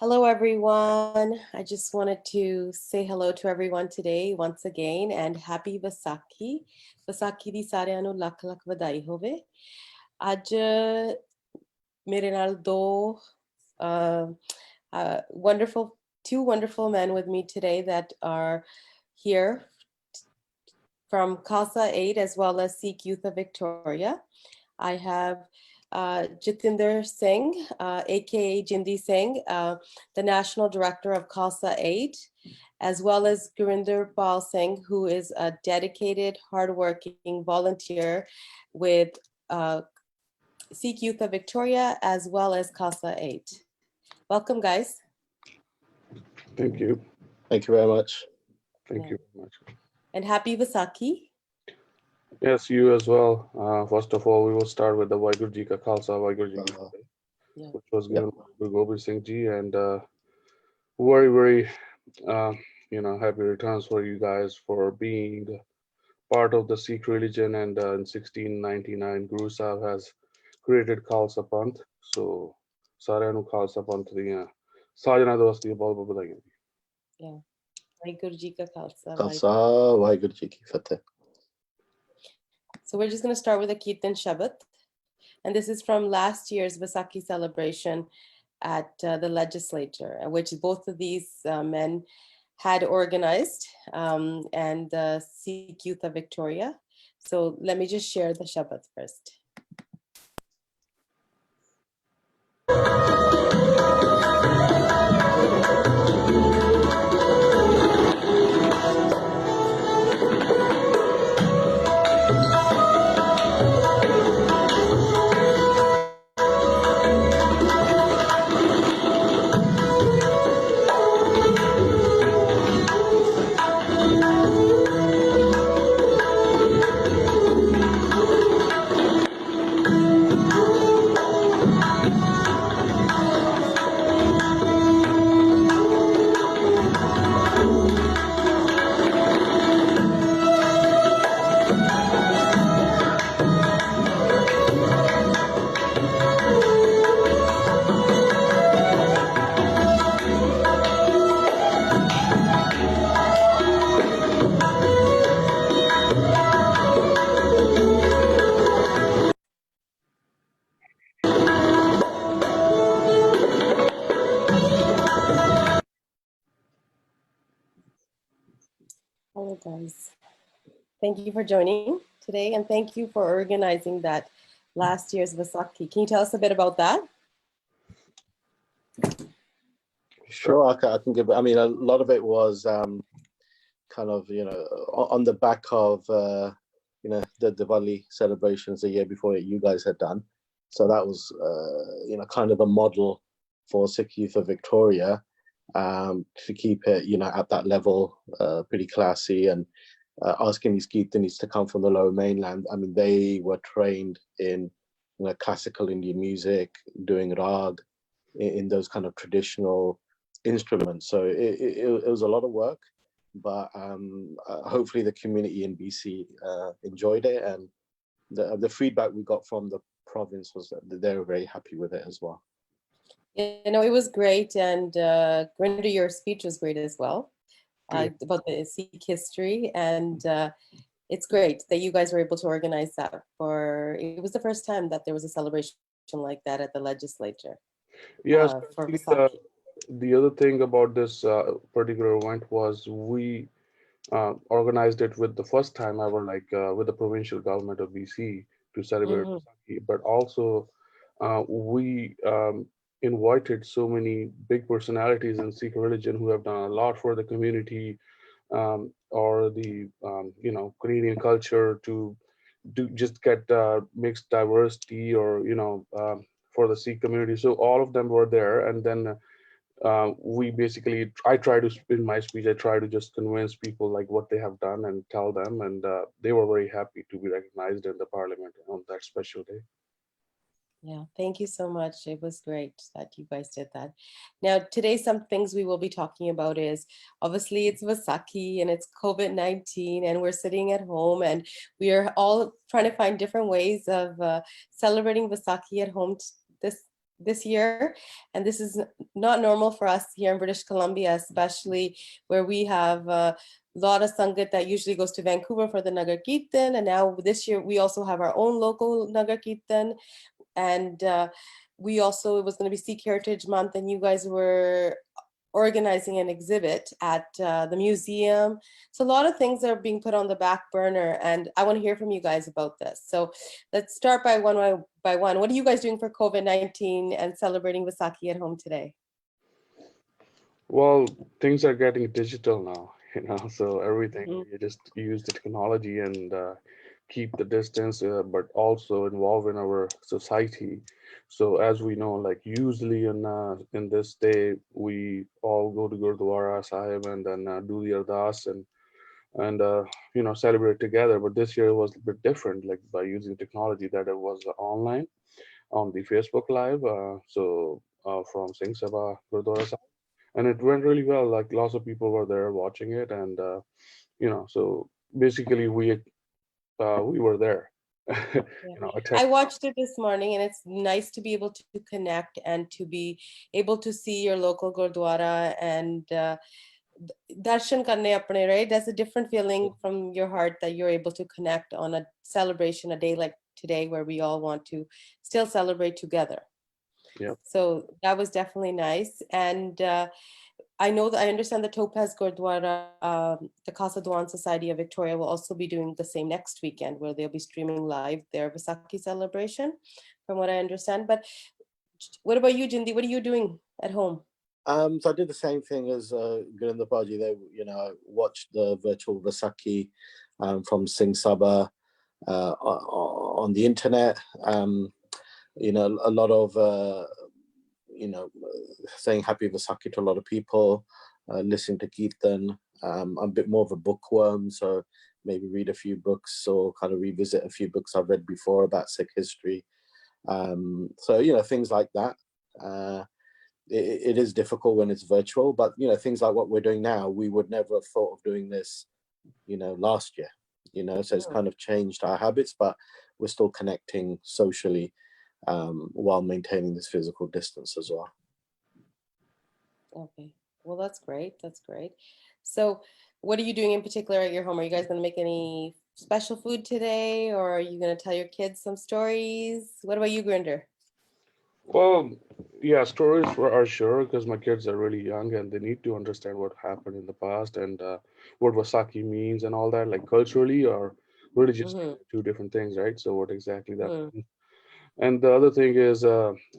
Hello, everyone. I just wanted to say hello to everyone today once again and happy Vaisakhi. Vaisakhi ਦੀ ਸਾਰਿਆਂ ਨੂੰ ਲੱਖ ਲੱਖ ਵਧਾਈ ਹੋਵੇ। ਅੱਜ ਮੇਰੇ ਨਾਲ two wonderful men with me today that are here from Khalsa Aid as well as Sikh Youth of Victoria. I have Jatinder Singh, aka Jindi Singh, the National Director of Khalsa Aid, as well as Gurinder Pal Singh, who is a dedicated, hardworking volunteer with Sikh Youth of Victoria, as well as Khalsa Aid. Welcome, guys. Thank you. Thank you very much. Thank you very much. And happy Vaisakhi. Yes, you as well. First of all, we will start with the Vaiguru Ji Ka Khalsa, Vaiguru Ji Ki Fateh, which was given by Guru Gobind Singh Ji, and very, very, happy returns for you guys for being part of the Sikh religion. And in 1699, Guru Sahib has created Khalsa Panth. So, ਸਾਰਿਆਂ ਨੂੰ ਖਾਲਸਾ ਪੰਥ ਦੀਆਂ ਸਾਜਨਾ ਦਿਵਸ ਦੀਆਂ ਬਹੁਤ ਬਹੁਤ ਵਧਾਈਆਂ। Yeah. Vaiguru Ji Ka Khalsa. Khalsa, Vaiguru Ji Ki Fateh. So we're just going to start with a Kirtan Shabad. And this is from last year's Vaisakhi celebration at the legislature, which both of these men had organized, and the Sikh Youth of Victoria. So let me just share the Shabad first. Hello, guys. Thank you for joining today, and thank you for organizing that last year's Vaisakhi. Can you tell us a bit about that? Sure, I can give. I mean, a lot of it was kind of, on the back of, the Diwali celebrations the year before you guys had done. So that was, kind of a model for Sikh Youth of Victoria, to keep it, at that level, pretty classy, and asking these Kirtanis to come from the Lower Mainland. I mean, they were trained in classical Indian music, doing rag, in those kind of traditional instruments. So it was a lot of work, but hopefully the community in BC enjoyed it, and the feedback we got from the province was that they were very happy with it as well. It was great, and Gurinder, your speech was great as well, about the Sikh history, and it's great that you guys were able to organize that. It was the first time that there was a celebration like that at the legislature. Yes, for Vaisakhi. the other thing about this particular event was we organized it with the first time ever, with the provincial government of BC to celebrate Vaisakhi, but also we invited so many big personalities in Sikh religion who have done a lot for the community, or the Canadian culture, to just get mixed diversity, or for the Sikh community. So all of them were there, and then I try to, in my speech, I try to just convince people like what they have done and tell them, and they were very happy to be recognized in the parliament on that special day. Yeah, thank you so much. It was great that you guys did that. Now, today, some things we will be talking about is, obviously it's Vaisakhi and it's COVID-19 and we're sitting at home and we are all trying to find different ways of celebrating Vaisakhi at home this this year, and this is not normal for us here in British Columbia, especially where we have a lot of Sangat that usually goes to Vancouver for the Nagar Kirtan, and now this year we also have our own local Nagar Kirtan, and we also, it was going to be Sikh Heritage Month, and you guys were organizing an exhibit at the museum. So a lot of things are being put on the back burner, and I want to hear from you guys about this. So let's start by one by one. What are you guys doing for COVID-19 and celebrating Vaisakhi at home today? Well, things are getting digital now, so everything, Mhm. you just use the technology and keep the distance, but also involve in our society. So as we know, like usually in this day, we all go to Gurdwara Sahib and then do the ardas and celebrate together. But this year was a bit different, like by using technology that it was online on the Facebook Live. From Singh Sabha Gurdwara Sahib, and it went really well. Like lots of people were there watching it, and so basically we were there. Yeah. Attend. I watched it this morning, and it's nice to be able to connect and to be able to see your local Gurdwara and darshan karne apne, right? That's a different feeling from your heart that you're able to connect on a celebration, a day like today, where we all want to still celebrate together. Yeah. So that was definitely nice. And I know that I understand the Topaz Gurdwara, the Khalsa Diwan Society of Victoria will also be doing the same next weekend, where they'll be streaming live their Vaisakhi celebration, from what I understand. But what about you, Jindi? What are you doing at home? So I did the same thing as Gurinder Baji. They, watched the virtual Vaisakhi from Singh Sabha on the internet. A lot of saying Happy Vaisakhi to a lot of people, listening to Kirtan. I'm a bit more of a bookworm, so maybe read a few books or kind of revisit a few books I've read before about Sikh history. Things like that. It is difficult when it's virtual, but things like what we're doing now, we would never have thought of doing this, last year. So it's kind of changed our habits, but we're still connecting socially while maintaining this physical distance as well. Okay. Well, that's great. That's great. So, what are you doing in particular at your home? Are you guys going to make any special food today, or are you going to tell your kids some stories? What about you, Grinder? Well, yeah, stories are sure because my kids are really young and they need to understand what happened in the past and what Vasaki means and all that, like culturally or religiously, Mm-hmm. two different things, right? So what exactly that Mm-hmm. means. And the other thing is,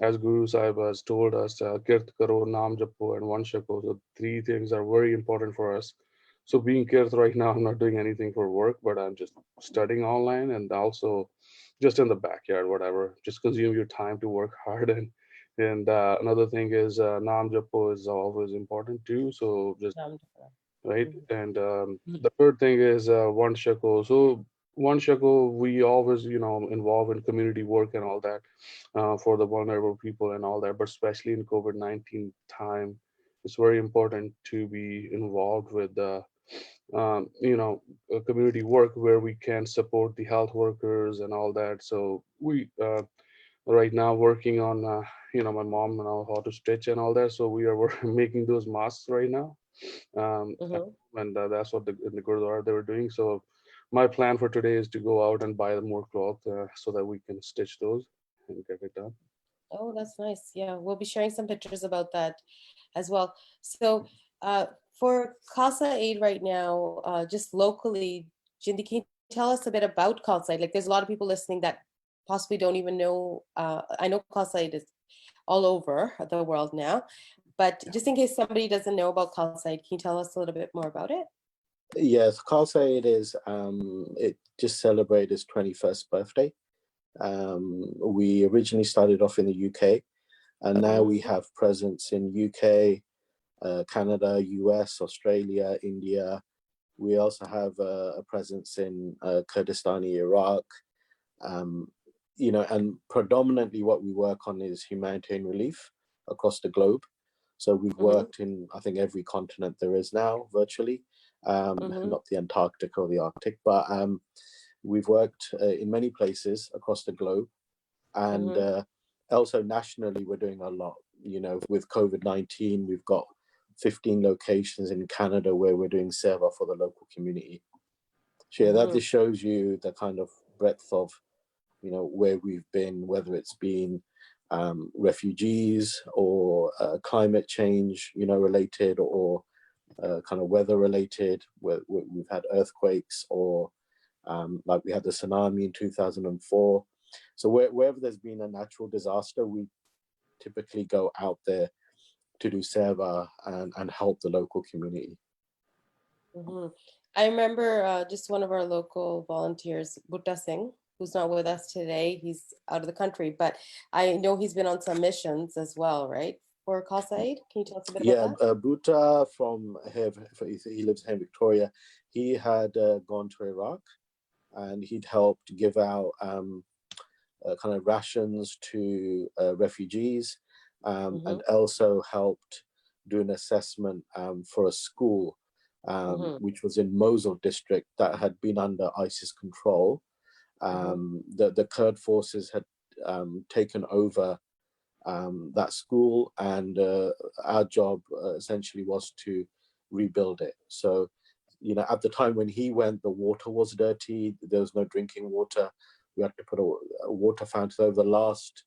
as Guru Sahib has told us, Kirt Karo, Naam Japo, and Vanshako. So three things are very important for us. So being Kirt right now, I'm not doing anything for work, but I'm just studying online and also just in the backyard, whatever. Just consume your time to work hard. And another thing is Naam Japo is always important too. So just right. And the third thing is one shekel. So one shekel, we always, involve in community work and all that for the vulnerable people and all that. But especially in COVID-19 time, it's very important to be involved with community work where we can support the health workers and all that. So we right now working on, my mom and how to stitch and all that. So we are making those masks right now. Um, Mm-hmm. and that's what in the Gurdwara they were doing. So my plan for today is to go out and buy more cloth so that we can stitch those and get it done. Oh, that's nice. Yeah, we'll be sharing some pictures about that as well. So, for Khalsa Aid right now, just locally, Jindi, can you tell us a bit about Khalsa Aid? Like, there's a lot of people listening that possibly don't even know. I know Khalsa Aid is all over the world now, but just in case somebody doesn't know about Khalsa Aid, can you tell us a little bit more about it? Yes, Khalsa Aid is it just celebrated its 21st birthday. We originally started off in the UK, and now we have presence in UK, Canada, US, Australia, India. We also have a presence in Kurdistan, Iraq. And predominantly what we work on is humanitarian relief across the globe. So we've worked in, I think, every continent there is now, virtually. Not the Antarctic or the Arctic, but we've worked in many places across the globe. And a also nationally, we're doing a lot. You know, with COVID-19, we've got 15 locations in Canada where we're doing Seva for the local community. So yeah, that just shows you the kind of breadth of, you know, where we've been, whether it's been refugees or climate change, you know, related, or kind of weather related, where we've had earthquakes, or like we had the tsunami in 2004. So wherever there's been a natural disaster, we typically go out there to do Seva and help the local community. I remember just one of our local volunteers, Butta Singh, who's not with us today. He's out of the country, but I know he's been on some missions as well, right? For Khalsa Aid. Can you tell us a bit about that? Butta from here, he lives here in Victoria. He had gone to Iraq, and he'd helped give out kind of rations to refugees, and also helped do an assessment for a school, which was in Mosul district that had been under ISIS control. The Kurd forces had taken over that school, and our job essentially was to rebuild it. So, you know, at the time when he went, the water was dirty. There was no drinking water. We had to put a water fountain. Over the last,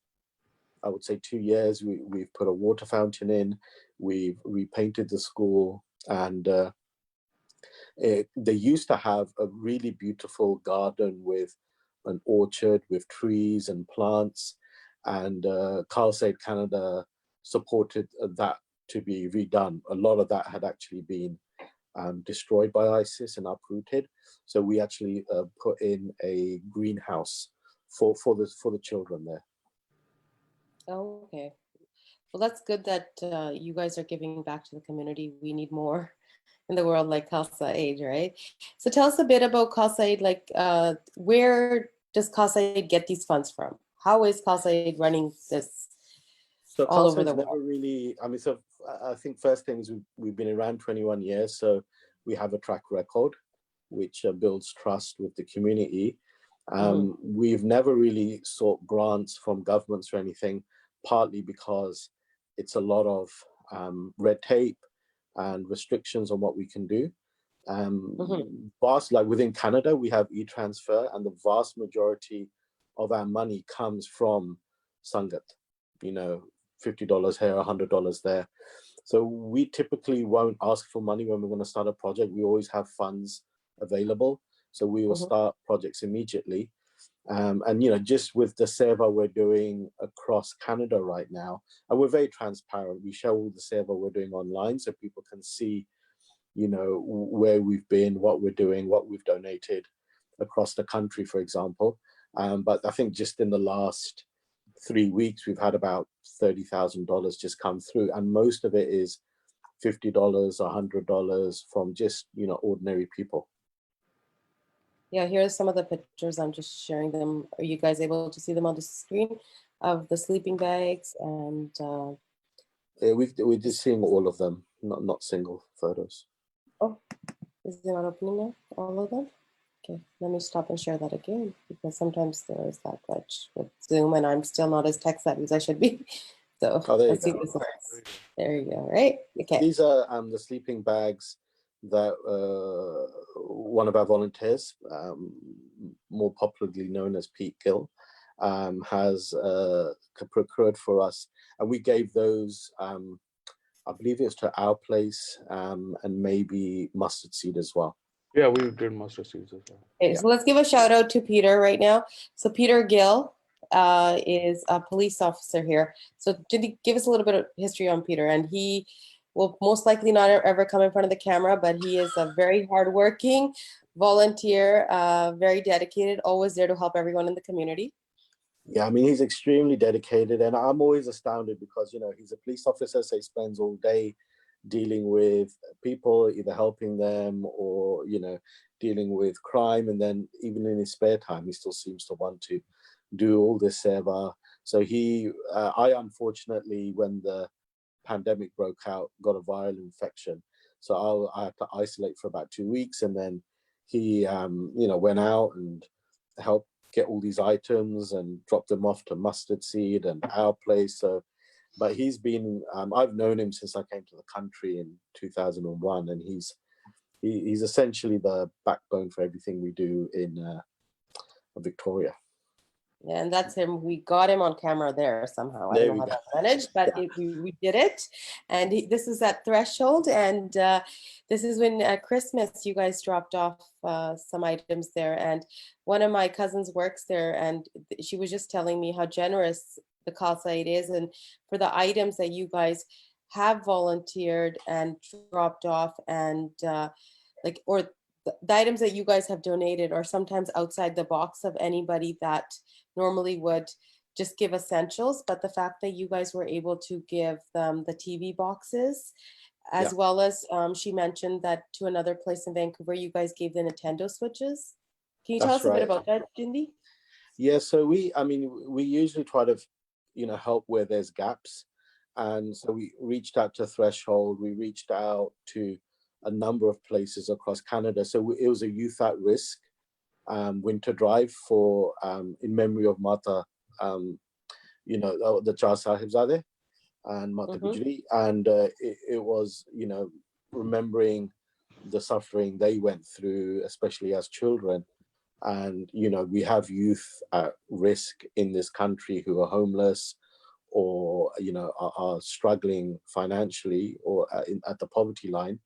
I would say, 2 years, we've put a water fountain in. We've repainted the school, and they used to have a really beautiful garden with an orchard with trees and plants, and Khalsa Aid Canada supported that to be redone. A lot of that had actually been destroyed by ISIS and uprooted. So we actually put in a greenhouse for the children there. Oh, okay. Well, that's good that you guys are giving back to the community. We need more in the world like Khalsa Aid, right? So tell us a bit about Khalsa Aid. Like, where does Khalsa Aid get these funds from? How is Khalsa Aid running this So all over Khalsa the never world? really, I mean, so I think first thing is we've been around 21 years, so we have a track record, which builds trust with the community. We've never really sought grants from governments or anything, partly because it's a lot of red tape and restrictions on what we can do. Vast, like within Canada, we have e-transfer, and the vast majority of our money comes from Sangat, you know, $50 here, $100 there. So we typically won't ask for money when we're going to start a project. We always have funds available, so we will start projects immediately. And you know, just with the Seva we're doing across Canada right now, and we're very transparent. We show all the Seva we're doing online, so people can see, you know, where we've been, what we're doing, what we've donated across the country, for example. But I think just in the last 3 weeks, we've had about $30,000 just come through, and most of it is $50, $100 from just, you know, ordinary people. Yeah, here's some of the pictures. I'm just sharing them. Are you guys able to see them on the screen of the sleeping bags? And we're just seeing all of them, not single photos. oh, is it not opening now? All of them? Okay, let me stop and share that again, because sometimes there is that glitch with Zoom, and I'm still not as tech savvy as I should be. So let's see this works. There you go. Right? Okay. These are the sleeping bags that one of our volunteers, more popularly known as Pete Gill, has procured for us, and we gave those. I believe it was to Our Place, and maybe Mustard Seed as well. Yeah, we did mustard seeds as well. Okay, so let's give a shout out to Peter right now. So Peter Gill is a police officer here. So give us a little bit of history on Peter, and he will most likely not ever come in front of the camera, but he is a very hardworking volunteer, very dedicated, always there to help everyone in the community. Yeah, I mean, he's extremely dedicated, and I'm always astounded because, you know, he's a police officer, so he spends all day dealing with people, either helping them or, you know, dealing with crime. And then even in his spare time, he still seems to want to do all this seva. So I unfortunately, when the pandemic broke out, got a viral infection. So I had to isolate for about 2 weeks. And then he, you know, went out and helped get all these items and drop them off to Mustard Seed and our place. So, but he's been, I've known him since I came to the country in 2001, and he's essentially the backbone for everything we do in Victoria. Yeah, and that's him. We got him on camera there somehow. I There don't we know how go. that managed, but Yeah. we did it. And this is at Threshold. And this is when at Christmas you guys dropped off some items there. And one of my cousins works there, and she was just telling me how generous the Khalsa Aid is. And for the items that you guys have volunteered and dropped off, and or the items that you guys have donated are sometimes outside the box of anybody that normally would just give essentials, but the fact that you guys were able to give them the TV boxes, as well as she mentioned that to another place in Vancouver, you guys gave the Nintendo Switches. Can you tell us a bit about that, Jindy? Yeah, so we usually try to, help where there's gaps. And so we reached out to Threshold, we reached out to a number of places across Canada. So it was a youth at risk winter drive for in memory of Mata, the Char Sahibzade and Mata Gujri, and it was remembering the suffering they went through, especially as children. And we have youth at risk in this country who are homeless or are struggling financially or at the poverty line.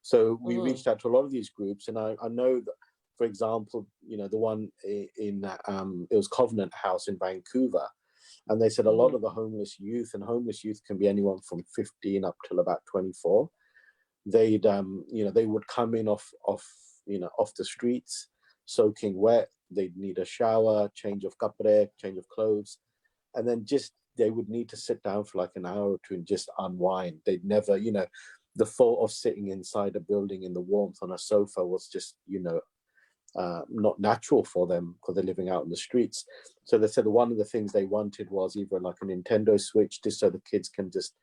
So we reached out to a lot of these groups, and I know that, for example, the one in it was Covenant House in Vancouver, and they said a lot of the homeless youth, and homeless youth can be anyone from 15 up till about 24. They'd they would come in off the streets, soaking wet. They'd need a shower, change of kapre, change of clothes, and then they would need to sit down for like an hour or two and just unwind. They'd never, the thought of sitting inside a building in the warmth on a sofa was just, not natural for them because they're living out in the streets. So they said one of the things they wanted was either like a Nintendo Switch, just so the kids can just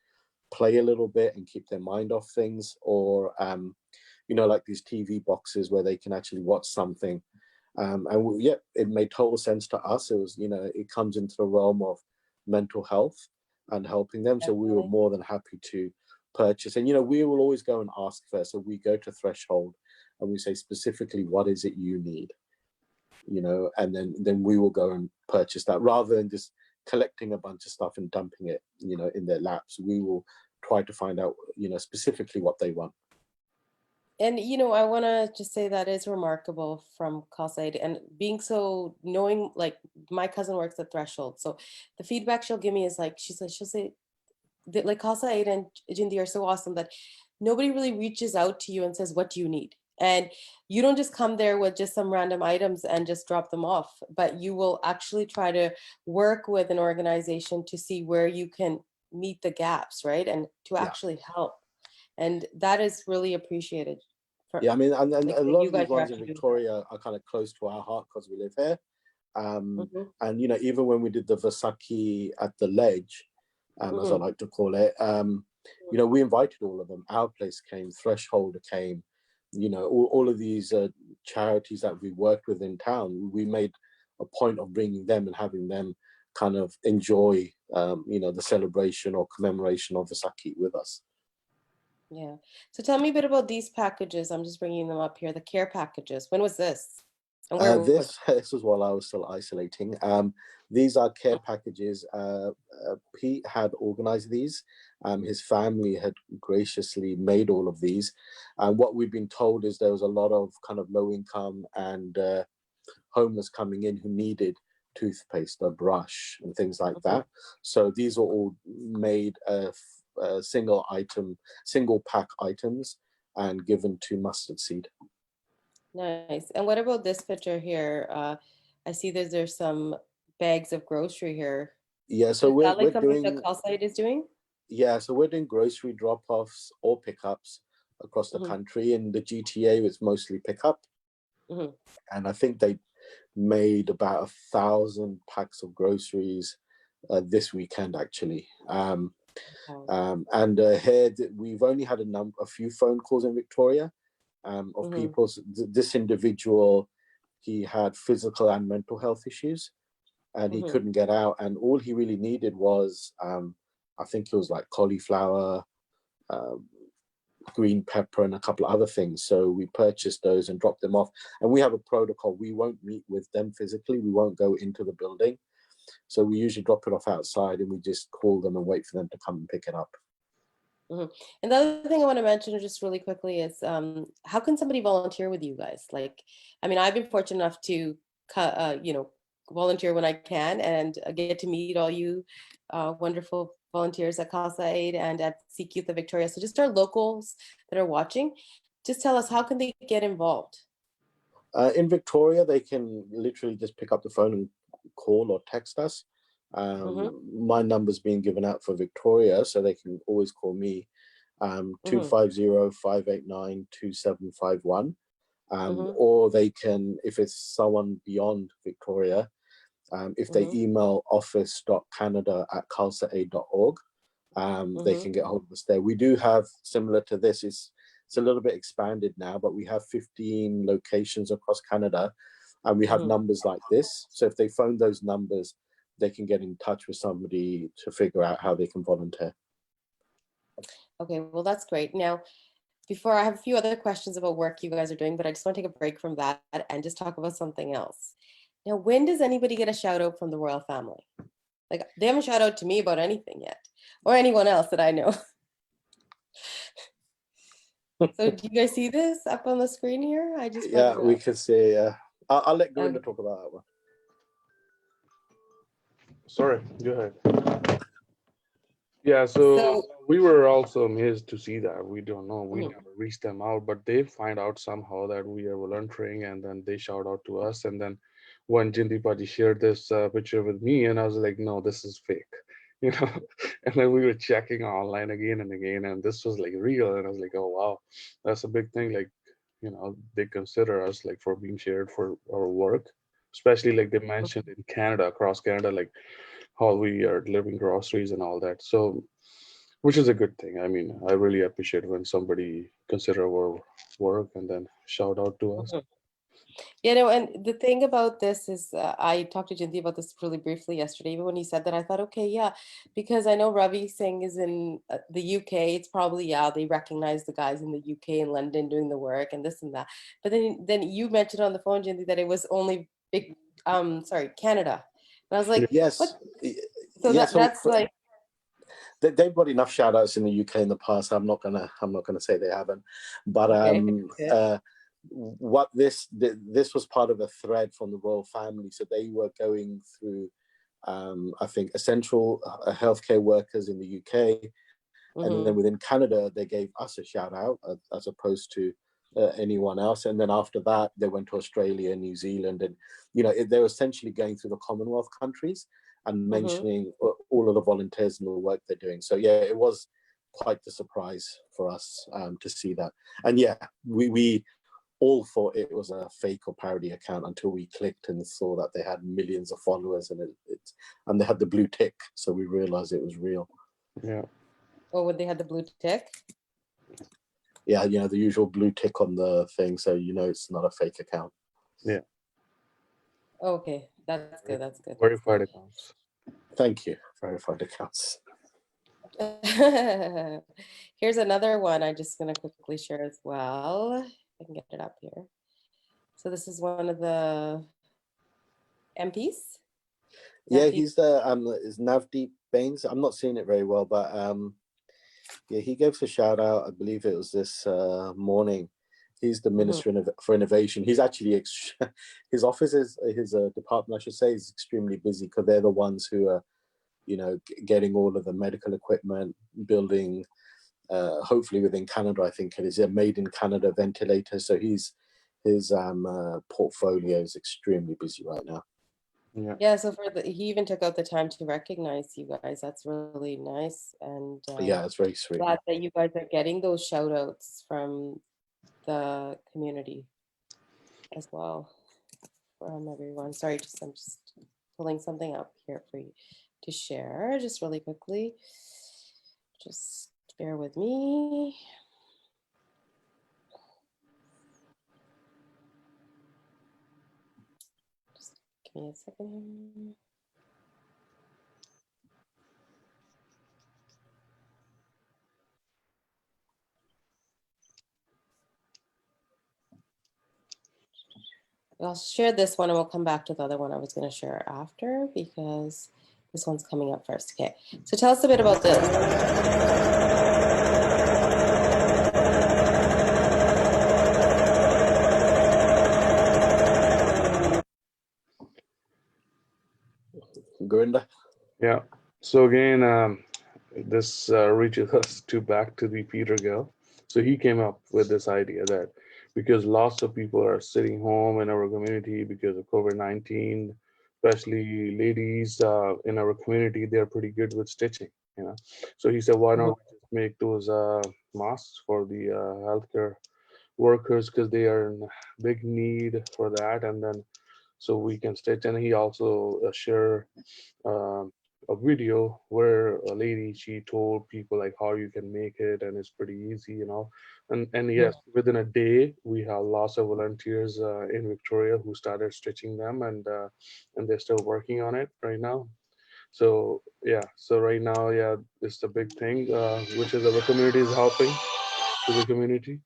play a little bit and keep their mind off things, or like these TV boxes where they can actually watch something. It made total sense to us. It was, it comes into the realm of mental health and helping them. So we were more than happy to purchase. And, we will always go and ask first. So we go to Threshold and we say specifically, what is it you need? And then we will go and purchase that rather than just collecting a bunch of stuff and dumping it, in their laps. We will try to find out, specifically what they want. And, I want to just say that is remarkable from Khalsa Aid, and knowing, like, my cousin works at Threshold. So the feedback she'll give me is like, she'll say that like Khalsa Aid and Jindy are so awesome that nobody really reaches out to you and says, what do you need? And you don't just come there with just some random items and just drop them off, but you will actually try to work with an organization to see where you can meet the gaps, right? And to actually help. And that is really appreciated. I mean, and a lot of these ones in Victoria are kind of close to our heart because we live here. And, even when we did the Vaisakhi at the Ledge, as I like to call it, we invited all of them. Our place came, Threshold came, all of these charities that we worked with in town, we made a point of bringing them and having them kind of enjoy, the celebration or commemoration of Vaisakhi with us. Yeah. So tell me a bit about these packages. I'm just bringing them up here. The care packages. When was this? And where this was while I was still isolating. These are care packages. Pete had organized these. His family had graciously made all of these. And what we've been told is there was a lot of kind of low income and homeless coming in who needed toothpaste, a brush, and things like that. So these are all made single pack items and given to Mustard Seed. Nice. And what about this picture here? I see there's some bags of grocery here. Yeah, so we're something doing that Khalsa Aid is doing? Yeah, so we're doing grocery drop-offs or pickups across the country. In the GTA, it's mostly pickup. And I think they made about 1,000 packs of groceries this weekend, actually. And here we've only had a few phone calls in Victoria of people. This individual, he had physical and mental health issues, and he couldn't get out. And all he really needed was, I think it was like cauliflower, green pepper, and a couple of other things. So we purchased those and dropped them off. And we have a protocol. We won't meet with them physically. We won't go into the building. So we usually drop it off outside, and we just call them and wait for them to come and pick it up. And the other thing I want to mention just really quickly is how can somebody volunteer with you guys? Like, I mean, I've been fortunate enough to, volunteer when I can and get to meet all you wonderful volunteers at Khalsa Aid and at Sikh Youth of Victoria. So just our locals that are watching, just tell us, how can they get involved? In Victoria, they can literally just pick up the phone and call or text us. My number's being given out for Victoria, so they can always call me, 250-589-2751. Or they can, if it's someone beyond Victoria, if they email office.canada@khalsaaid.org, they can get hold of us there. We do have, similar to this, it's a little bit expanded now, but we have 15 locations across Canada, and we have numbers like this. So if they phone those numbers, they can get in touch with somebody to figure out how they can volunteer. Okay, well, that's great. Now, before I have a few other questions about work you guys are doing, but I just want to take a break from that and just talk about something else. Now, when does anybody get a shout out from the royal family? Like, they haven't shout out to me about anything yet, or anyone else that I know. So do you guys see this up on the screen here? I just Yeah, we can see. I'll let Gorinda talk about that one. Sorry, go ahead. Yeah, so we were also amazed to see that. We don't know, we never reached them out, but they find out somehow that we are volunteering, and then they shout out to us. And then when Jindy Paji shared this picture with me, and I was like, no, this is fake, you know. And then we were checking online again and again, and this was like real. And I was like, oh wow, that's a big thing. Like, you know, they consider us like for being shared for our work, especially like they mentioned in Canada, across Canada, like how we are delivering groceries and all that. So, which is a good thing. I mean, I really appreciate when somebody consider our work and then shout out to us. You know, and the thing about this is, I talked to Jindy about this really briefly yesterday. Even when he said that, I thought, okay, yeah, because I know Ravi Singh is in the UK. It's probably, yeah, they recognize the guys in the UK and London doing the work and this and that. But then you mentioned on the phone, Jindy, that it was only Canada. And I was like, yes, what? So yeah, that's like, they've got enough shout outs in the UK in the past. I'm not gonna say they haven't, but what this was part of a thread from the royal family. So they were going through, I think, essential healthcare workers in the UK, and then within Canada they gave us a shout out as opposed to anyone else. And then after that they went to Australia, New Zealand, and they were essentially going through the Commonwealth countries and mentioning all of the volunteers and the work they're doing. So yeah, it was quite the surprise for us to see that. And yeah, we all thought it was a fake or parody account until we clicked and saw that they had millions of followers, and and they had the blue tick, so we realized it was real. Yeah. oh, would they have the blue tick? Yeah, the usual blue tick on the thing, so it's not a fake account. Yeah. Okay, that's good. That's good. Verified accounts. Thank you. Verified accounts. Here's another one I'm just going to quickly share as well. I can get it up here. So this is one of the MPs. Yeah, he's the is Navdeep Bains. I'm not seeing it very well, but yeah, he gave us a shout out. I believe it was this morning. He's the Minister for Innovation. He's actually his office his department, I should say, is extremely busy because they're the ones who are getting all of the medical equipment, building hopefully within Canada, I think it is a made in Canada ventilator. So his portfolio is extremely busy right now. Yeah, so he even took out the time to recognize you guys. That's really nice. And yeah, it's very sweet. Glad that you guys are getting those shout outs from the community as well, from everyone. Sorry, I'm just pulling something up here for you to share just really quickly. Just bear with me. Give me a second. I'll share this one and we'll come back to the other one I was going to share after because this one's coming up first. Okay, so tell us a bit about this. Gurinder? Yeah. So again, this reaches us back to the Peter Gill. So he came up with this idea that because lots of people are sitting home in our community because of COVID-19, especially ladies in our community, they're pretty good with stitching, you know. So he said, why not just make those masks for the healthcare workers because they are in big need for that, and then so we can stitch. And he also shared um, a video where a lady, she told people like how you can make it, and it's pretty easy, you know. And yes, within a day we have lots of volunteers in Victoria who started stitching them, and they're still working on it right now. So yeah, so right now, yeah, it's the big thing, which is our community is helping to the community.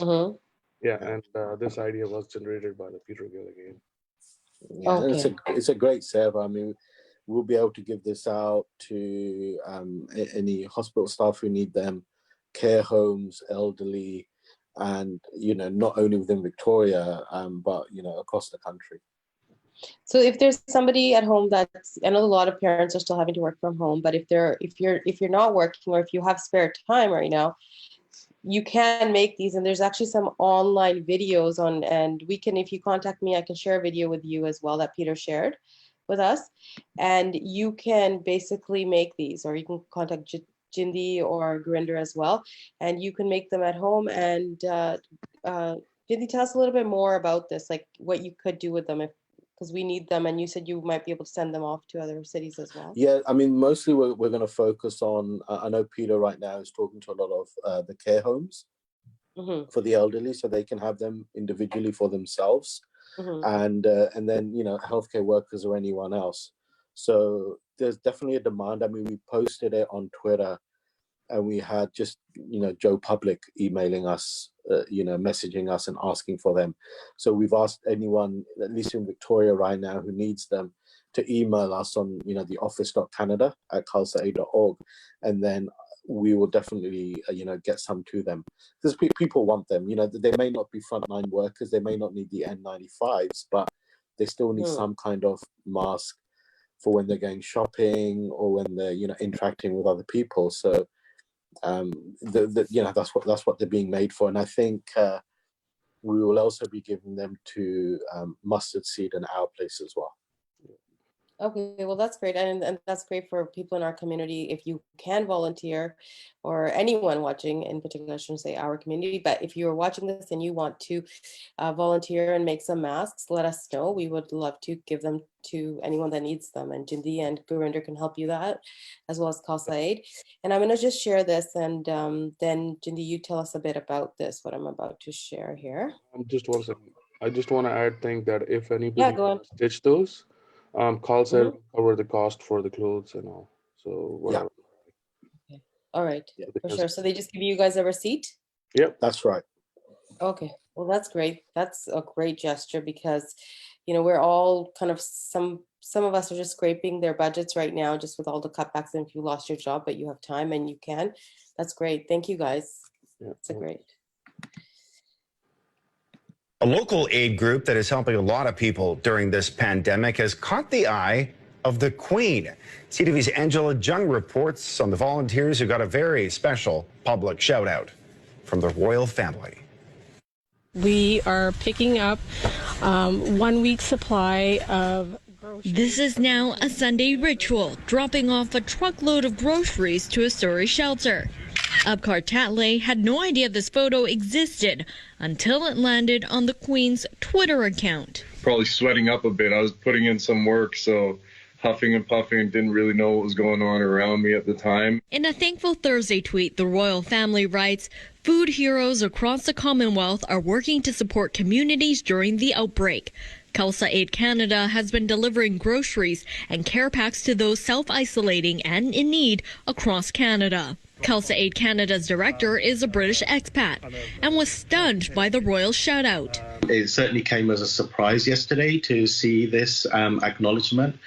Mm-hmm. Yeah, and this idea was generated by the Peter Gill again. Yeah, and Okay. it's a great server. I mean, we'll be able to give this out to any hospital staff who need them, care homes, elderly, and not only within Victoria, but across the country. So if there's somebody at home that's, I know a lot of parents are still having to work from home, but if you're not working or if you have spare time right now, you can make these, and there's actually some online videos on, and we can, if you contact me, I can share a video with you as well that Peter shared with us, and you can basically make these, or you can contact Jindy or Gurinder as well, and you can make them at home. And Jindy, tell us a little bit more about this, like what you could do with them if, because we need them, and you said you might be able to send them off to other cities as well. Yeah, I mean, mostly we're going to focus on, I know Peter right now is talking to a lot of the care homes for the elderly, so they can have them individually for themselves, and then, healthcare workers or anyone else. So there's definitely a demand. I mean, we posted it on Twitter, and we had just, Joe Public emailing us, messaging us and asking for them. So we've asked anyone, at least in Victoria right now, who needs them to email us on, the office.canada@khalsaaid.org. And then we will definitely, get some to them. Because people want them. They may not be frontline workers. They may not need the N95s, but they still need some kind of mask for when they're going shopping or when they're, interacting with other people. So that's what they're being made for. And I think we will also be giving them to Mustard Seed and Our Place as well. Okay, well, that's great. And that's great for people in our community. If you can volunteer, or anyone watching in particular, I shouldn't say our community, but if you're watching this and you want to volunteer and make some masks, let us know. We would love to give them to anyone that needs them. And Jindy and Gurinder can help you that, as well as Khalsa Aid. And I'm going to just share this, and then Jindy, you tell us a bit about this, what I'm about to share here. Just 1 second. I just want to add thing that if anybody Yeah, go on. stitch those, Khalsa will cover the cost for the clothes and all. So whatever. Okay. All right, Yeah, for sure. So they just give you guys a receipt? Yep. That's right. Okay, well, that's great. That's a great gesture because, we're all kind of, some of us are just scraping their budgets right now, just with all the cutbacks. And if you lost your job, but you have time and you can, that's great. Thank you guys. Yeah. It's a great. A local aid group that is helping a lot of people during this pandemic has caught the eye of the Queen. CTV's Angela Jung reports on the volunteers who got a very special public shout out from the royal family. We are picking up 1 week's supply of groceries. This is now a Sunday ritual, dropping off a truckload of groceries to a Surrey shelter. Abkar Tatley had no idea this photo existed until it landed on the Queen's Twitter account. Probably sweating up a bit. I was putting in some work, so huffing and puffing and didn't really know what was going on around me at the time. In a Thankful Thursday tweet, the royal family writes, "Food heroes across the Commonwealth are working to support communities during the outbreak. Khalsa Aid Canada has been delivering groceries and care packs to those self-isolating and in need across Canada. Khalsa Aid Canada's director is a British expat and was stunned by the royal shout-out. It certainly came as a surprise yesterday to see this acknowledgement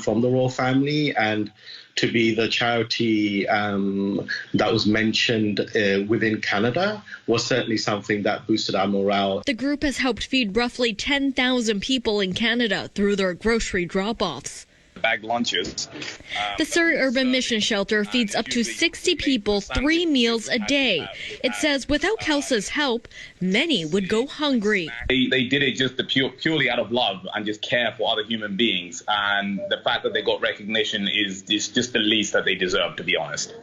from the royal family, and to be the charity that was mentioned within Canada was certainly something that boosted our morale. The group has helped feed roughly 10,000 people in Canada through their grocery drop-offs. Bagged lunches. The Surrey Urban Mission Shelter feeds up to 60 people 3 meals a day. It says without Khalsa's help, many would go hungry. They did it just purely out of love and just care for other human beings. And the fact that they got recognition is just the least that they deserve, to be honest.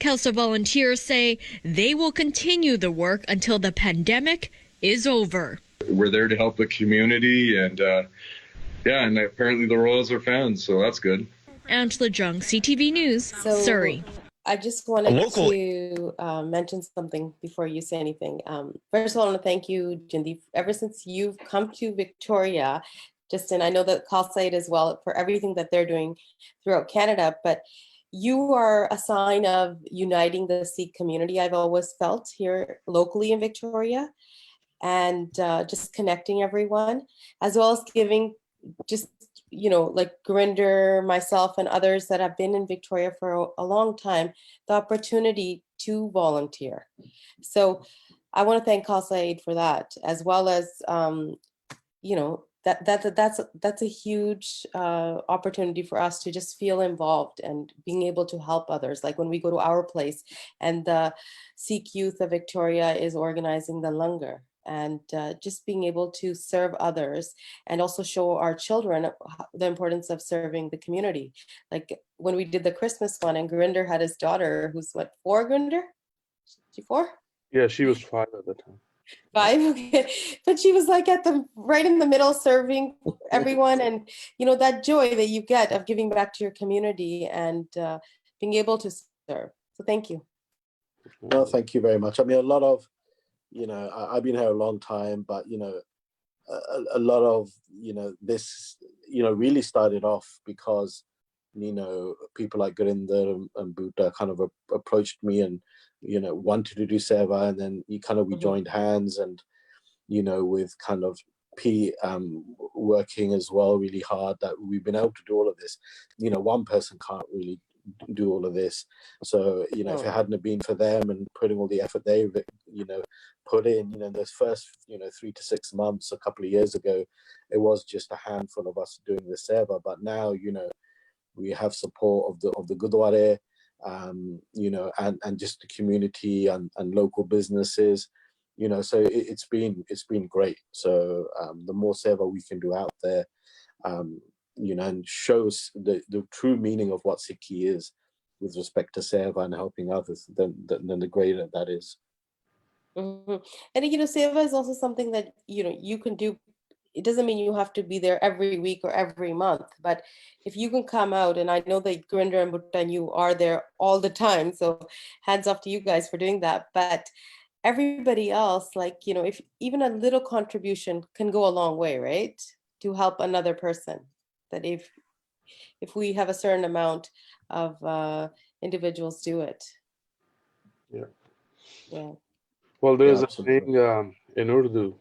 Khalsa volunteers say they will continue the work until the pandemic is over. We're there to help the community, and yeah, and apparently the Royals are fans, so that's good. Angela Jung, CTV News, Surrey. I just wanted to mention something before you say anything. First of all, I want to thank you, Jindy. Ever since you've come to Victoria, I know that Khalsa Aid as well, for everything that they're doing throughout Canada, but you are a sign of uniting the Sikh community, I've always felt, here locally in Victoria, and just connecting everyone, as well as giving just, like Gurinder, myself, and others that have been in Victoria for a long time, the opportunity to volunteer. So I want to thank Khalsa Aid for that, as well as, that's a huge opportunity for us to just feel involved and being able to help others. Like when we go to our place and the Sikh Youth of Victoria is organizing the langar, and just being able to serve others and also show our children the importance of serving the community. Like when we did the Christmas one and Gurinder had his daughter, who's what, 4, Gurinder? She 4? Yeah, she was 5 at the time. 5, okay. But she was like right in the middle, serving everyone, and that joy that you get of giving back to your community and being able to serve. So thank you. No, thank you very much. I mean, a lot of, I've been here a long time, but a lot of this really started off because people like Gurinder and Bhuta kind of approached me and wanted to do seva, and then we joined hands, and with kind of P working as well really hard, that we've been able to do all of this. One person can't really do all of this, so if it hadn't have been for them and putting all the effort they put in, those first 3 to 6 months a couple of years ago, it was just a handful of us doing the seva, but now we have support of the Gurdwara, and just the community and local businesses, so it's been great. So the more seva we can do out there, and shows the true meaning of what Sikhi is with respect to seva and helping others, then the greater that is. Mm-hmm. And seva is also something that you can do. It doesn't mean you have to be there every week or every month, but if you can come out, and I know that Gurinder and Bhuta and you are there all the time, so hands off to you guys for doing that. But everybody else, if even a little contribution can go a long way, right? To help another person. That if we have a certain amount of individuals do it. Yeah. Well, there's a thing in Urdu.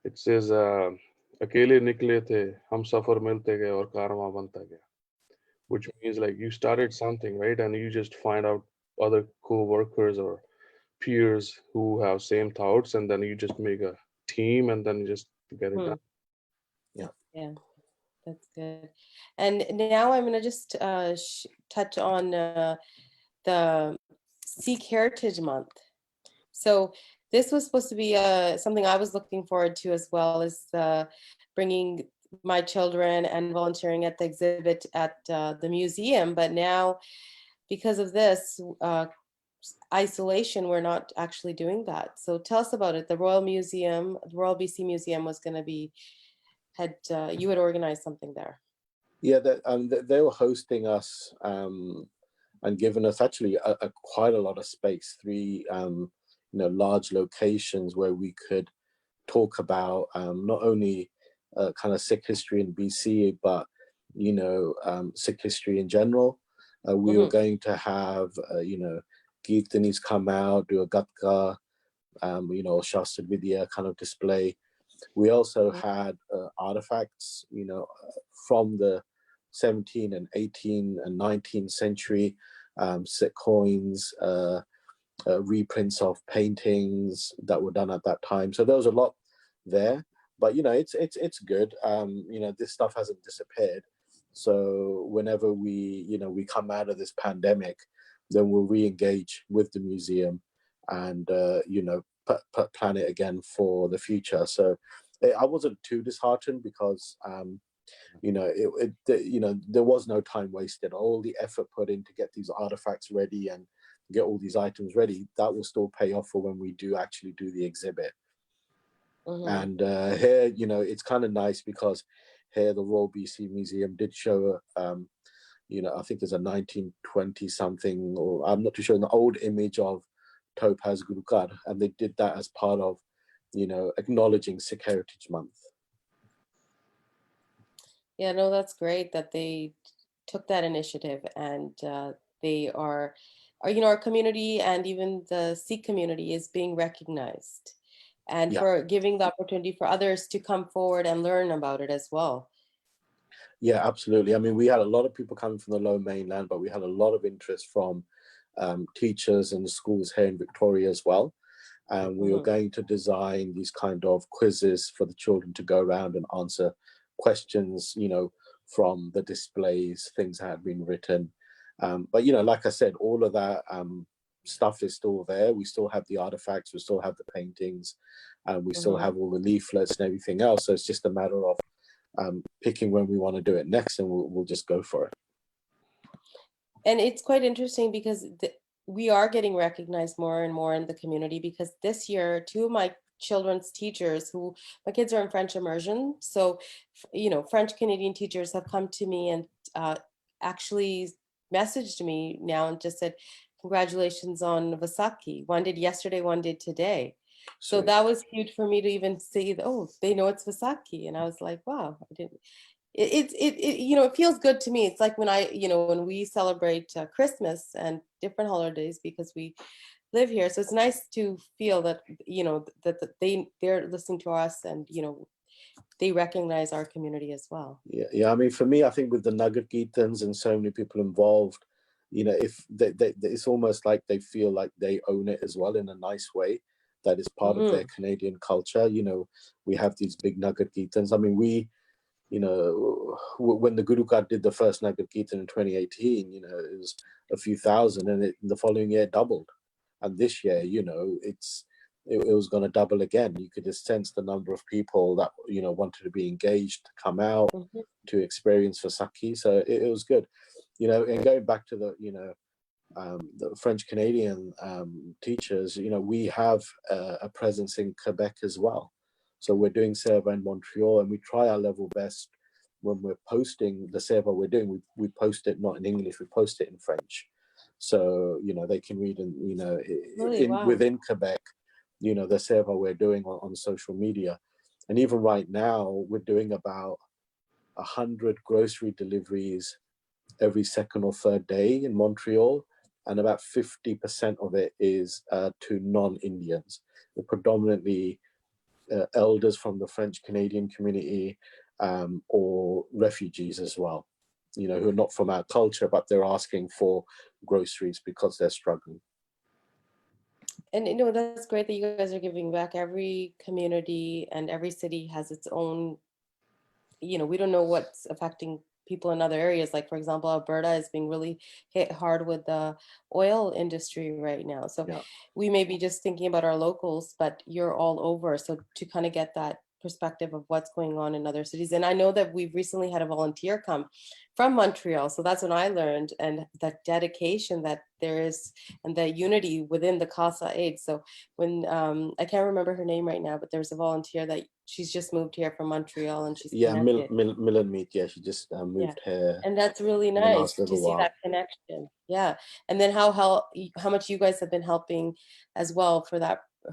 It says, "Akele nikle the, hum safar milte gaye aur karwan banta gaya," which means like you started something, right? And you just find out other co-workers or peers who have same thoughts, and then you just make a team, and then you just get it done. Yeah, that's good. And now I'm going to just touch on the Sikh Heritage Month. So this was supposed to be something I was looking forward to, as well as bringing my children and volunteering at the exhibit at the museum. But now, because of this isolation, we're not actually doing that. So tell us about it. The Royal BC Museum was going to be, you had organized something there. Yeah, they were hosting us and giving us actually quite a lot of space, 3 large locations where we could talk about not only kind of Sikh history in BC, but Sikh history in general. We were going to have Geetanis come out, do a Gatka, Shastra Vidya kind of display. We also had artifacts, from the 17th and 18th and 19th century, Sikh coins, reprints of paintings that were done at that time. So there was a lot there, but it's good. This stuff hasn't disappeared. So whenever we come out of this pandemic, then we'll re-engage with the museum and plan it again for the future. So I wasn't too disheartened because there was no time wasted. All the effort put in to get these artifacts ready and get all these items ready, that will still pay off for when we do actually do the exhibit. And here, it's kind of nice because here the Royal BC Museum did show, I think there's a 1920 something, or I'm not too sure, an old image of Topaz Gurukar, and they did that as part of, acknowledging Sikh Heritage Month. Yeah, no, that's great that they took that initiative, and they are, our community and even the Sikh community is being recognized, and for giving the opportunity for others to come forward and learn about it as well. Yeah, absolutely. I mean, we had a lot of people coming from the Lower Mainland, but we had a lot of interest from teachers and schools here in Victoria as well. And we were going to design these kind of quizzes for the children to go around and answer questions, from the displays, things that had been written. But, like I said, all of that stuff is still there. We still have the artifacts, we still have the paintings, and we still have all the leaflets and everything else. So it's just a matter of picking when we want to do it next, and we'll just go for it. And it's quite interesting because we are getting recognized more and more in the community, because this year, two of my children's teachers, my kids are in French immersion, so French Canadian teachers have come to me and actually messaged me now and just said, congratulations on Vaisakhi. One did yesterday, one did today. So that was huge for me to even see, they know it's Vaisakhi. And I was like, wow, I didn't. It feels good to me. It's like when when we celebrate Christmas and different holidays, because we live here. So it's nice to feel that, that they're listening to us, and, they recognize our community as well. Yeah. I mean, for me, I think with the Nagar Kirtans and so many people involved, if it's almost like they feel like they own it as well, in a nice way, that is part of their Canadian culture. We have these big Nagar Kirtans. I mean, when the Gurukar did the first Nagar Kirtan in 2018, it was a few thousand, and the following year doubled. And this year, it was going to double again. You could just sense the number of people that, wanted to be engaged, to come out, to experience Vaisakhi. So it was good. And going back to the French Canadian teachers, we have a presence in Quebec as well. So we're doing Seva in Montreal, and we try our level best when we're posting the Seva we're doing. We post it not in English, we post it in French. So, they can read, and, within Quebec, the Seva we're doing on social media. And even right now, we're doing about 100 grocery deliveries every second or third day in Montreal. And about 50% of it is to non-Indians. They're predominantly elders from the French Canadian community, or refugees as well, who are not from our culture, but they're asking for groceries because they're struggling. And that's great that you guys are giving back. Every community and every city has its own, we don't know what's affecting people in other areas. Like, for example, Alberta is being really hit hard with the oil industry right now. So we may be just thinking about our locals, but you're all over. So to kind of get that perspective of what's going on in other cities. And I know that we've recently had a volunteer come from Montreal. So that's when I learned, and that dedication that there is, and the unity within the Khalsa Aid. So when, I can't remember her name right now, but there's a volunteer that she's just moved here from Montreal, and she's Millen Meat. Yeah, she just moved here. And that's really nice to see that connection. Yeah. And then how much you guys have been helping as well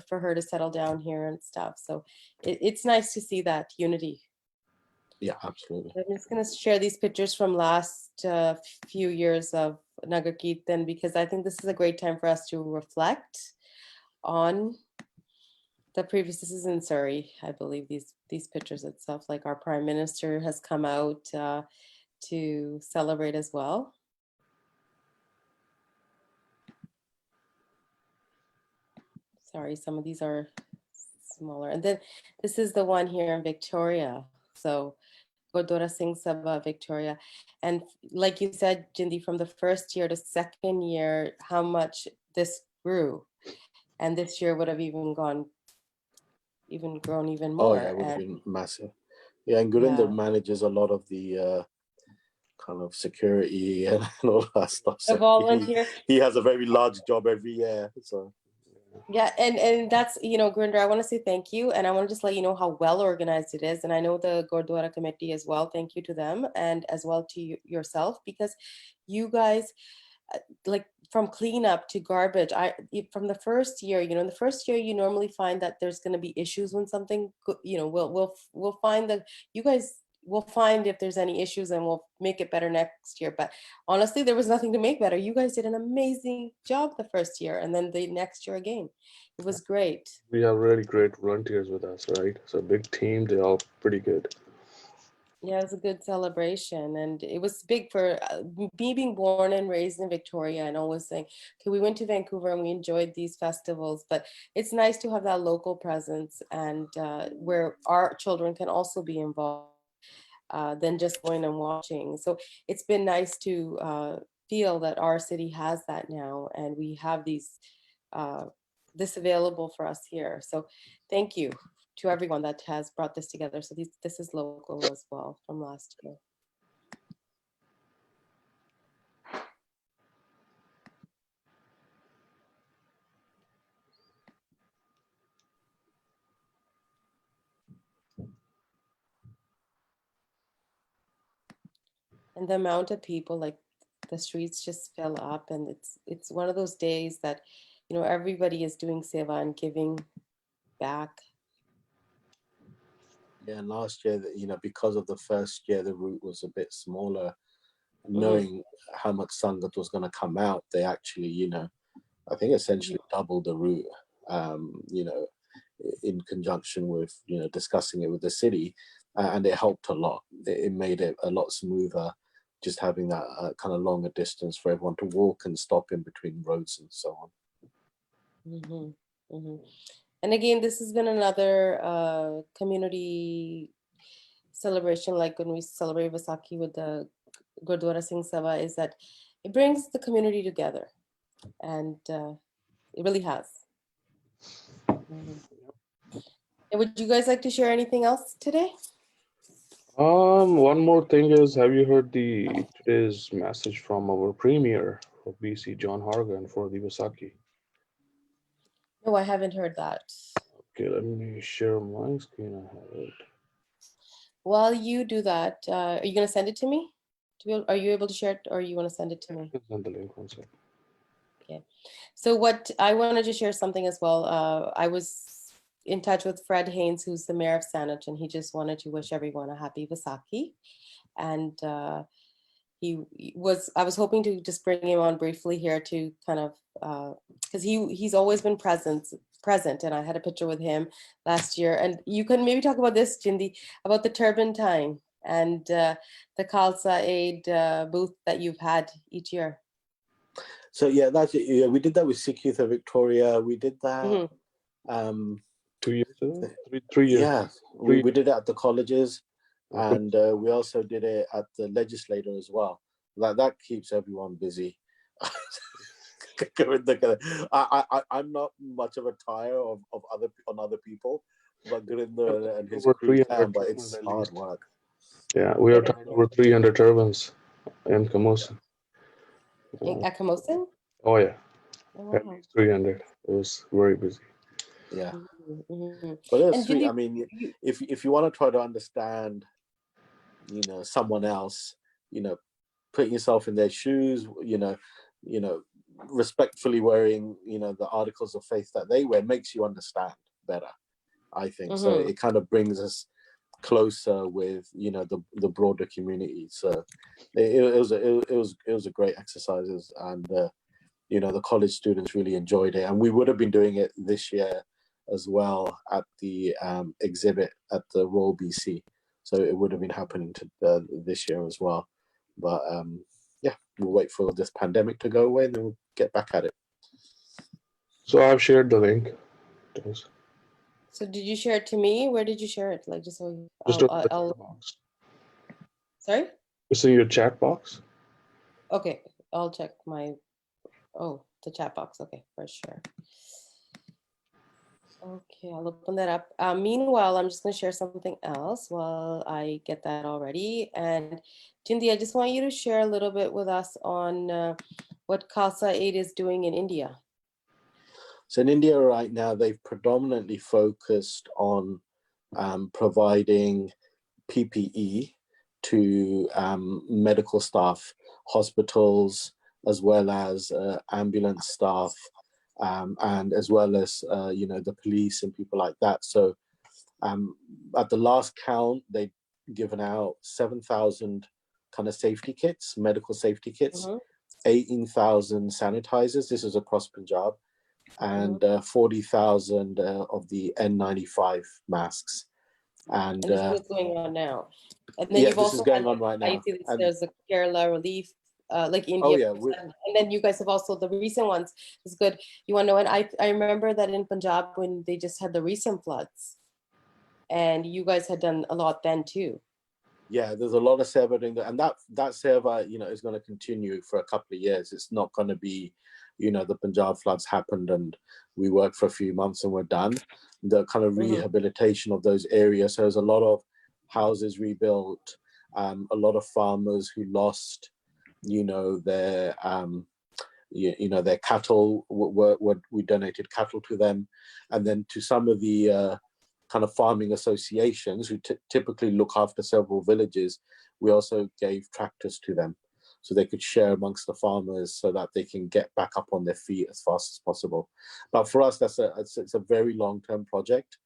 for her to settle down here and stuff. So it's nice to see that unity. Yeah, absolutely. I'm just going to share these pictures from last few years of Nagar Kirtan, because I think this is a great time for us to reflect on the previous. This is in Surrey, I believe, these pictures itself. Like our Prime Minister has come out to celebrate as well. Sorry, some of these are smaller. And then this is the one here in Victoria. So Gurdwara Singh Sabha, Victoria. And like you said, Jindi, from the first year to second year, how much this grew. And this year would have grown even more. Oh yeah, it would have been massive. Yeah, and Gurinder manages a lot of the kind of security and all that stuff. The So volunteer. he has a very large job every year. So yeah, and that's, Gurinder, I want to say thank you, and I want to just let you know how well organized it is. And I know the Gurdwara committee as well. Thank you to them, and as well to yourself, because you guys, like from cleanup to garbage, from the first year, in the first year you normally find that there's going to be issues when something, we'll find that you guys will find if there's any issues, and we'll make it better next year. But honestly, there was nothing to make better. You guys did an amazing job the first year, and then the next year again. It was great. We have really great volunteers with us, right? So big team, they're all pretty good. Yeah, it was a good celebration, and it was big for me being born and raised in Victoria, and always saying, okay, we went to Vancouver and we enjoyed these festivals, but it's nice to have that local presence, and where our children can also be involved than just going and watching. So it's been nice to feel that our city has that now, and we have this available for us here. So thank you to everyone that has brought this together. So this is local as well from last year. And the amount of people, like the streets just fill up, and it's one of those days that, everybody is doing seva and giving back. yeah, and last year, because of the first year, the route was a bit smaller. Knowing how much Sangat was going to come out, they actually, I think essentially doubled the route, in conjunction with, discussing it with the city, and it helped a lot. It made it a lot smoother, just having that kind of longer distance for everyone to walk and stop in between roads and so on. And again, this has been another community celebration, like when we celebrate Vaisakhi with the Gurdwara Singh Sabha, is that it brings the community together, and it really has. And would you guys like to share anything else today? One more thing is, have you heard today's message from our Premier of BC, John Horgan, for the Vaisakhi? No, I haven't heard that. Okay, let me share my screen. I have it. While you do that, are you going to send it to me? Are you able to share it, or you want to send it to me? Send the link one second. Okay. So what I wanted to share something as well. I was in touch with Fred Haynes, who's the mayor of Saanich, and he just wanted to wish everyone a happy Vaisakhi. And I was hoping to just bring him on briefly here to kind of, because he's always been present, and I had a picture with him last year. And you can maybe talk about this, Jindi, about the turpentine and the Khalsa Aid booth that you've had each year. So yeah, we did that with Sikh Youth of Victoria. We did that 2 years ago? 3 years. Yeah, we did it at the colleges, and we also did it at the legislature as well. That keeps everyone busy. I'm not much of a tire of other people, but Gurinder and his crew can, but it's hard work. Yeah, we are tied over 300 turbans in Camosun. At Camosun? Oh yeah, at least 300. It was very busy. Yeah, but it was sweet. I mean, if you want to try to understand, someone else, putting yourself in their shoes, respectfully wearing, the articles of faith that they wear makes you understand better, I think. So it kind of brings us closer with the broader community. So it was a great exercises, and the college students really enjoyed it, and we would have been doing it this year as well at the exhibit at the Royal BC. So it would have been happening this year as well. But yeah, we'll wait for this pandemic to go away and then we'll get back at it. So I've shared the link. So did you share it to me? Where did you share it? Like just so Just on the chat box. Sorry? It's in your chat box. Okay, I'll check my, the chat box. Okay, for sure. Okay, I'll open that up. Meanwhile, I'm just going to share something else while I get that all ready. And Jindi, I just want you to share a little bit with us on what Khalsa Aid is doing in India. So in India right now, they've predominantly focused on providing PPE to medical staff, hospitals, as well as ambulance staff, and as well as the police and people like that. So at the last count, they've given out 7,000 kind of safety kits, medical safety kits, 18,000 sanitizers. This is across Punjab, and 40,000 of the N95 masks. And this is what's going on now. And then yeah, you've this also is going on right now. There's a Kerala relief, like India. Oh, yeah, and then you guys have also the recent ones. It's good. You want to know? And I remember that in Punjab when they just had the recent floods, and you guys had done a lot then too. Yeah, there's a lot of seva doing that, and that seva, is going to continue for a couple of years. It's not going to be, the Punjab floods happened and we worked for a few months and we're done. The kind of rehabilitation of those areas. So there's a lot of houses rebuilt, a lot of farmers who lost, their their cattle. We donated cattle to them, and then to some of the kind of farming associations who typically look after several villages, we also gave tractors to them so they could share amongst the farmers so that they can get back up on their feet as fast as possible. But for us, it's a very long-term project.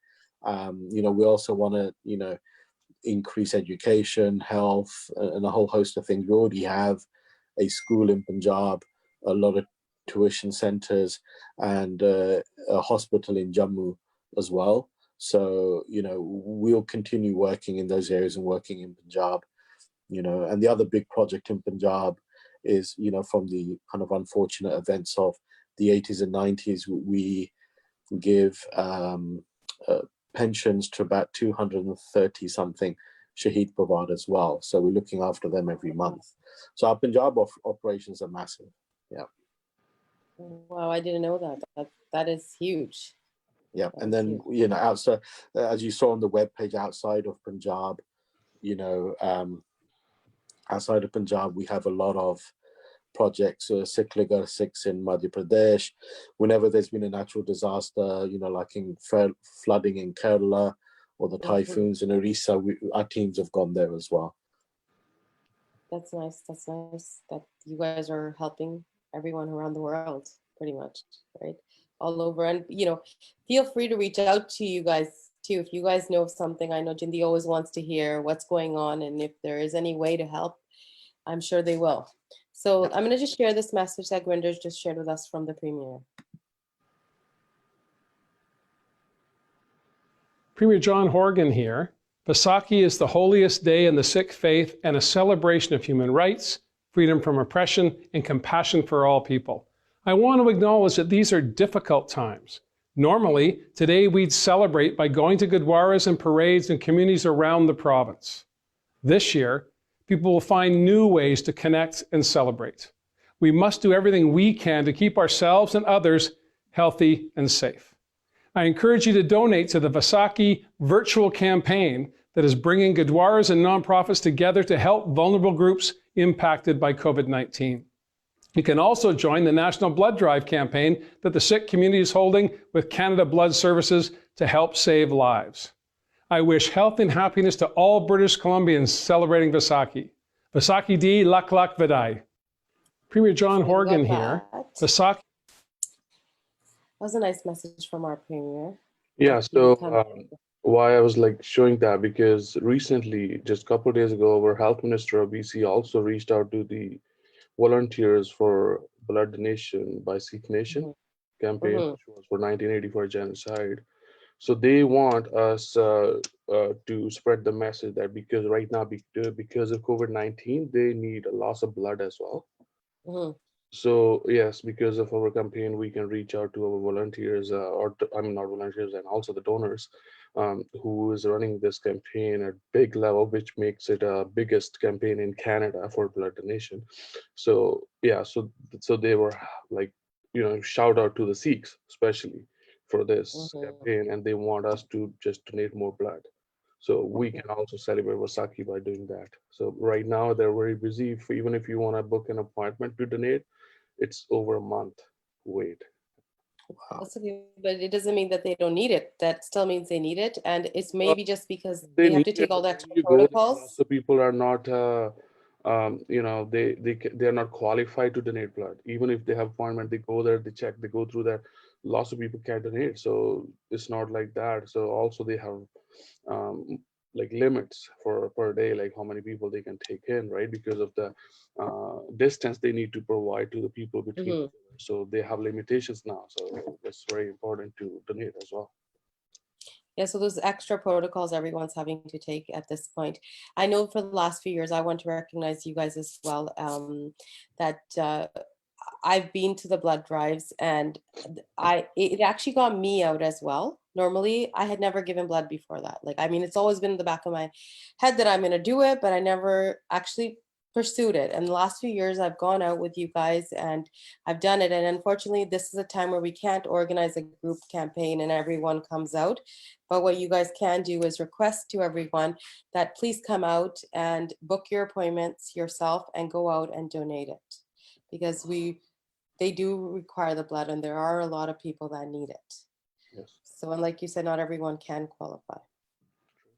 We also want to, increase education, health, and a whole host of things. We already have a school in Punjab, a lot of tuition centers, and a hospital in Jammu as well. So, we'll continue working in those areas and working in Punjab, and the other big project in Punjab is, from the kind of unfortunate events of the 80s and 90s, we give pensions to about 230 something Shaheed Pawar as well. So we're looking after them every month. So our Punjab operations are massive. Yeah. Wow, I didn't know that. That is huge. Yeah, and then outside, as you saw on the webpage, outside of Punjab, outside of Punjab, we have a lot of projects. Sikligar 6 in Madhya Pradesh. Whenever there's been a natural disaster, like in flooding in Kerala or the typhoons in Orissa, our teams have gone there as well. That's nice. That's nice that you guys are helping everyone around the world, pretty much, right? All over. And, feel free to reach out to you guys too. If you guys know of something, I know Jindi always wants to hear what's going on. And if there is any way to help, I'm sure they will. So I'm going to just share this message that Grinder's just shared with us from the Premier. Premier John Horgan here. Vaisakhi is the holiest day in the Sikh faith and a celebration of human rights, freedom from oppression, and compassion for all people. I want to acknowledge that these are difficult times. Normally, today we'd celebrate by going to Gurdwaras and parades in communities around the province. This year, people will find new ways to connect and celebrate. We must do everything we can to keep ourselves and others healthy and safe. I encourage you to donate to the Vaisakhi virtual campaign that is bringing Gurdwaras and nonprofits together to help vulnerable groups impacted by COVID-19. You can also join the National Blood Drive campaign that the Sikh community is holding with Canada Blood Services to help save lives. I wish health and happiness to all British Columbians celebrating Vaisakhi. Vaisakhi Di Lak Lak Vidai. Premier John Horgan here. Vaisakhi. That was a nice message from our Premier. Yeah, so why I was like showing that, because recently, just a couple of days ago, our health minister of BC also reached out to the volunteers for blood donation by Sikh Nation campaign, Mm-hmm. which was for 1984 genocide. So they want us to spread the message that because right now, because of COVID-19, they need a loss of blood as well. Mm-hmm. So yes, because of our campaign, we can reach out to our volunteers, I mean not volunteers, and also the donors, who is running this campaign at big level, which makes it a biggest campaign in Canada for blood donation. So yeah, so they were like, shout out to the Sikhs especially for this Mm-hmm. campaign, and they want us to just donate more blood. So we can also celebrate Vaisakhi by doing that. So right now they're very busy. Even if you want to book an appointment to donate, it's over a month wait. Wow. That's okay, but it doesn't mean that they don't need it. That still means they need it, and it's Uh, maybe just because they they have need to it, take all but the when extra you go there, lots protocols. of people are not, they are not qualified to donate blood. Even if they have appointment, they go there, they check, they go through that. Lots of people can't donate, so it's not like that. So also they have um, like limits for per day, like how many people they can take in, right? Because of the distance they need to provide to the people between Mm-hmm. each other. So they have limitations now. So it's very important to donate as well. Yeah, so those extra protocols everyone's having to take at this point. I know for the last few years, I want to recognize you guys as well. That I've been to the blood drives, and it actually got me out as well. Normally, I had never given blood before that. Like, I mean, it's always been in the back of my head that I'm going to do it, but I never actually pursued it. And the last few years, I've gone out with you guys and I've done it. And unfortunately, this is a time where we can't organize a group campaign and everyone comes out. But what you guys can do is request to everyone that please come out and book your appointments yourself and go out and donate it, because they do require the blood and there are a lot of people that need it. Yes. So, and like you said, not everyone can qualify.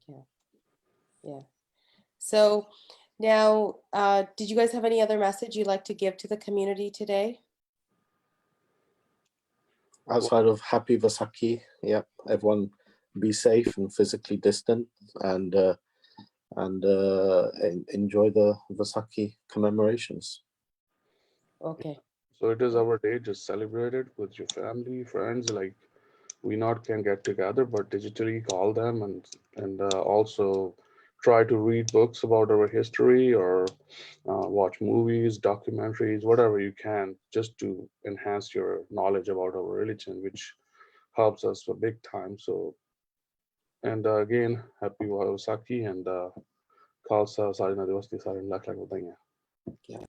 Yeah. Yeah. So now, did you guys have any other message you'd like to give to the community today? Outside of Happy Vaisakhi, yeah, everyone be safe and physically distant, and enjoy the Vaisakhi commemorations. Okay. So it is our day. Just celebrate it with your family, friends. Like we not can get together, but digitally call them, and also try to read books about our history, or watch movies, documentaries, whatever you can, just to enhance your knowledge about our religion, which helps us a big time. So, and again, happy Vaisakhi and Khalsa Sarina Divas Sarin Lakh Lakh Badaiyan. Yeah,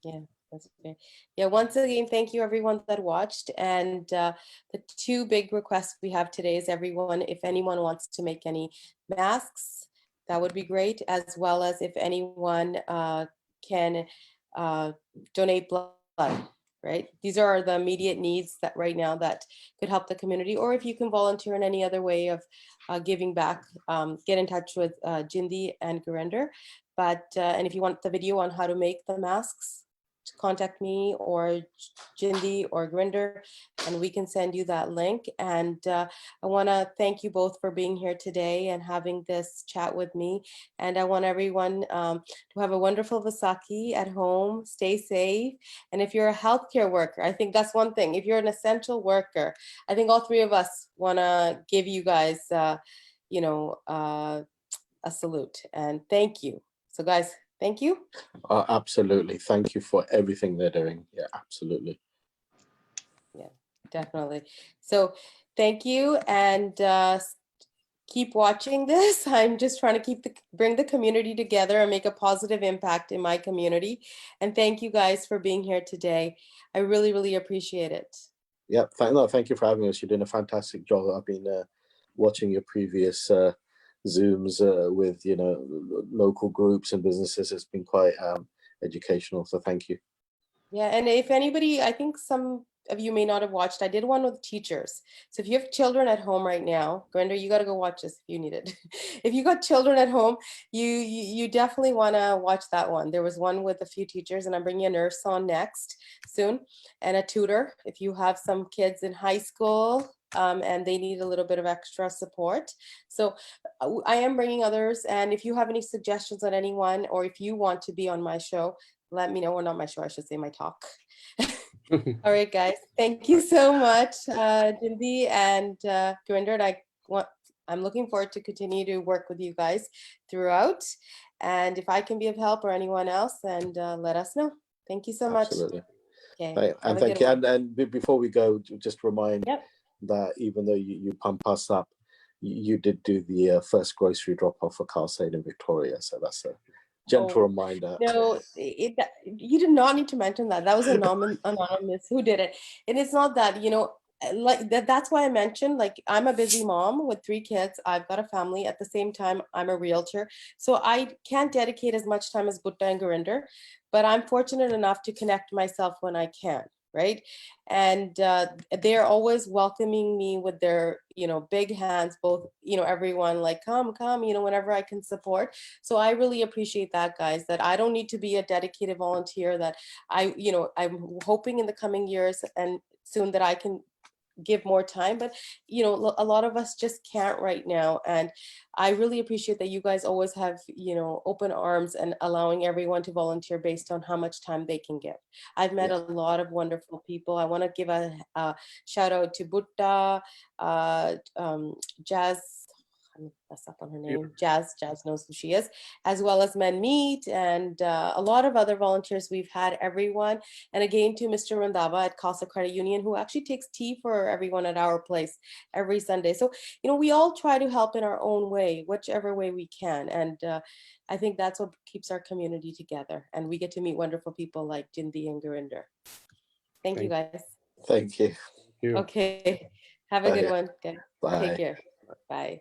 that's okay. Yeah, once again, thank you everyone that watched. And the two big requests we have today is everyone, if anyone wants to make any masks, that would be great, as well as if anyone can donate blood, right? These are the immediate needs that right now that could help the community, or if you can volunteer in any other way of giving back, get in touch with Jindi and Gurinder. But, and if you want the video on how to make the masks, contact me or Jindi or Grinder, and we can send you that link. And I want to thank you both for being here today and having this chat with me. And I want everyone to have a wonderful Vaisakhi at home, stay safe. And if you're a healthcare worker, I think that's one thing. If you're an essential worker, I think all three of us want to give you guys, a salute and thank you. So guys, thank you. Absolutely. Thank you for everything they're doing. Yeah, absolutely. Yeah, definitely. So thank you, and keep watching this. I'm just trying to bring the community together and make a positive impact in my community. And thank you guys for being here today. I really, really appreciate it. Yeah, thank you for having us. You're doing a fantastic job. I've been watching your previous Zooms with local groups and businesses. It's been quite educational. So thank you. Yeah, and if anybody, I think some of you may not have watched, I did one with teachers. So if you have children at home right now, Grinder, you got to go watch this if you need it. If you got children at home, you definitely want to watch that one. There was one with a few teachers, and I'm bringing a nurse on next soon, and a tutor. If you have some kids in high school, and they need a little bit of extra support. So I am bringing others, and if you have any suggestions on anyone, or if you want to be on my show, let me know. Or not my show, I should say my talk. All right, guys. Thank you so much, Jindi and Gurinder. I'm looking forward to continue to work with you guys throughout. And if I can be of help or anyone else, then let us know. Thank you so much. Absolutely. Okay. And thank you. And before we go, just remind that even though you pump us up, you did do the first grocery drop off for Khalsa Aid in Victoria. So that's a gentle reminder. No, you did not need to mention that. That was anonymous who did it. And it's not that, like that's why I mentioned, like, I'm a busy mom with 3 kids. I've got a family. At the same time, I'm a realtor. So I can't dedicate as much time as Butta and Gurinder, but I'm fortunate enough to connect myself when I can, right? And they're always welcoming me with their, big hands, both, everyone like, come, whenever I can support. So I really appreciate that, guys, that I don't need to be a dedicated volunteer, that I'm hoping in the coming years and soon that I can give more time, but a lot of us just can't right now. And I really appreciate that you guys always have open arms and allowing everyone to volunteer based on how much time they can give. I've met a lot of wonderful people. I want to give a shout out to Butta, Jazz, I'm mess up on her name. Jazz knows who she is, as well as Men Meet and a lot of other volunteers. We've had everyone. And again, to Mr. Randava at Khalsa Credit Union, who actually takes tea for everyone at our place every Sunday. So, we all try to help in our own way, whichever way we can. And I think that's what keeps our community together. And we get to meet wonderful people like Jindi and Gurinder. Thank you, guys. Thank you. Okay. Have a good one. Okay. Bye. Take care. Bye.